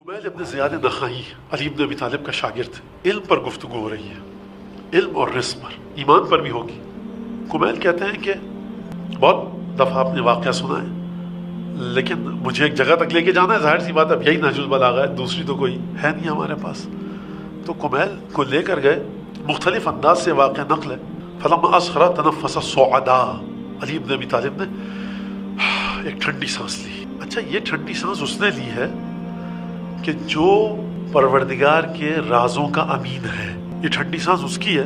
कुमैल इब्न Ziyad नख़ाई Ali इब्न अबी तालिब का शागिर्द, इल्म पर गुफ्तगू हो रही है, इल्म और रिस्क पर, ईमान पर भी होगी। कुमैल कहते हैं कि बहुत दफ़ा आपने वाक़या सुना है, लेकिन मुझे एक जगह तक लेके जाना है, ज़ाहिर सी बात अब यही नहजुल बलागा है, दूसरी तो कोई है नहीं हमारे पास। तो कुमैल को लेकर गए, मुख्तलिफ अंदाज से वाक़या नक़ल है। फलम्मा अस्ग़रा तनफ़्फ़स सुअदा, अली इब्न अबी तालिब ने एक ठंडी सांस ली। अच्छा, ये ठंडी सांस उसने ली है कि जो परवरदिगार के राजों का अमीन है। ये ठंडी सांस उसकी है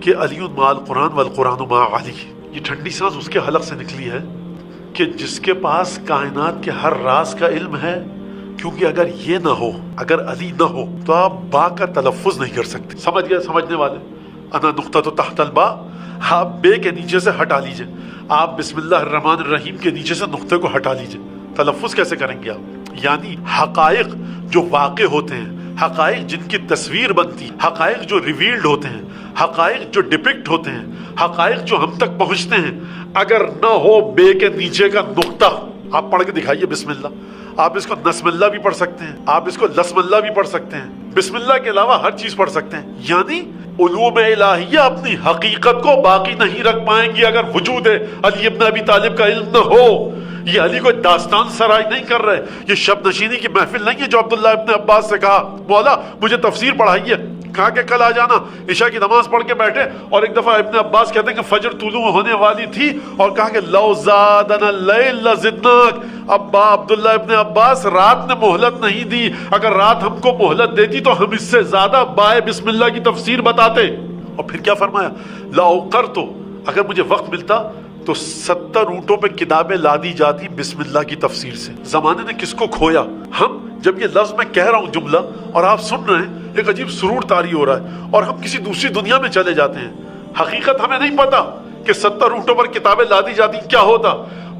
कि अलीउन माल कुरान वल कुरान मा अली। ये ठंडी सांस उसके हलक से निकली है कि जिसके पास कायनात के हर राज का इल्म है, क्योंकि अगर ये ना हो, अगर अली ना हो तो आप बा का तलफ़्फ़ुज़ नहीं कर सकते। समझ गए समझने वाले? अना नुक्ता तो तहतल बा, आप बे के नीचे से हटा लीजिए, आप बिस्मिल्लाहिर्रहमानिर्रहीम के नीचे से नुक्ते को हटा लीजिए। तलफ़्फ़ुज़ कैसे करेंगे आप? यानी हक़ाइक़ जो वाक़े होते हैं, हक़ाइक़ जिनकी तस्वीर बनती, हक़ाइक़ जो रिवील्ड होते हैं, हक़ाइक़ जो डिपिक्ट होते हैं, हक़ाइक़ जो हम तक पहुँचते हैं, अगर ना हो बे के नीचे का नुक्ता, आप पढ़ के दिखाइए बिस्मिल्लाह। आप इसको नस्मिल्लाह भी पढ़ सकते हैं, आप इसको लस्मिल्लाह भी पढ़ सकते हैं, बिस्मिल्लाह के अलावा हर चीज़ पढ़ सकते हैं। यानी उलूम इलाहिया अपनी हकीकत को बाकी नहीं रख पाएंगी अगर वजूद अली इब्न अबी तालिब का इल्म न हो। ये अली कोई दास्तान सराय नहीं कर रहे, ये शब नशीनी की महफिल नहीं है जो अब्दुल्लाह इब्न अब्बास से कहा मौला मुझे तफसीर पढ़ाइए, कहा कि कल आ जाना। इशा की नमाज पढ़ के बैठे और एक दफा इब्न अब्बास कहते हैं कि फजर तुलू होने वाली थी और कहा कि लौ ज़ादना लैल लज़िदनाक। अब्बा अब्दुल्लाह इब्न अब्बास, रात ने मोहलत नहीं दी, अगर रात हमको मोहलत देती तो हम इससे ज्यादा बाय बिस्मिल्लाह की तफसीर बताते। और फिर क्या फरमाया? लाओ कर, तो अगर मुझे वक्त मिलता तो 70 ऊँटों पे किताबें ला दी जाती बिस्मिल्लाह की तफसीर से। जमाने ने किसको खोया? हम जब ये लफ्ज मैं कह रहा हूँ जुमला और आप सुन रहे हैं, एक अजीब सुरूर तारी हो रहा है और हम किसी दूसरी दुनिया में चले जाते हैं। हकीकत हमें नहीं पता कि 70 ऊँटों पर किताबें ला दी जाती क्या होता।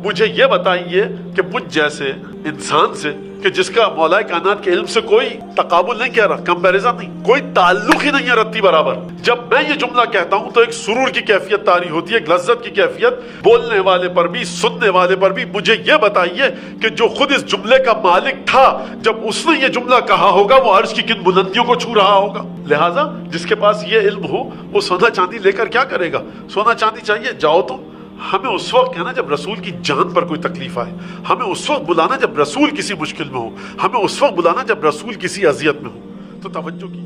मुझे ये बताइए कि मुझ जैसे इंसान से, कि जिसका मौलाए कायनात के इल्म से कोई तकाबुल नहीं कह रहा, कंपैरिजन नहीं, कोई ताल्लुक ही नहीं है रत्ती बराबर, जब मैं ये जुमला कहता हूं तो एक सुरूर की कैफियत तारी होती है, एक लज्जत की कैफियत बोलने वाले पर भी, सुनने वाले पर भी। मुझे ये बताइए कि जो खुद इस जुमले का मालिक था, जब उसने ये जुमला कहा होगा वो अर्श की किन बुलंदियों को छू रहा होगा। लिहाजा जिसके पास ये इल्म हो वो सोना चांदी लेकर क्या करेगा? सोना चांदी चाहिए, जाओ तो हमें उस वक्त कहना जब रसूल की जान पर कोई तकलीफ आए, हमें उस वक्त बुलाना जब रसूल किसी मुश्किल में हो, हमें उस वक्त बुलाना जब रसूल किसी अजियत में हो। तो तवज्जो की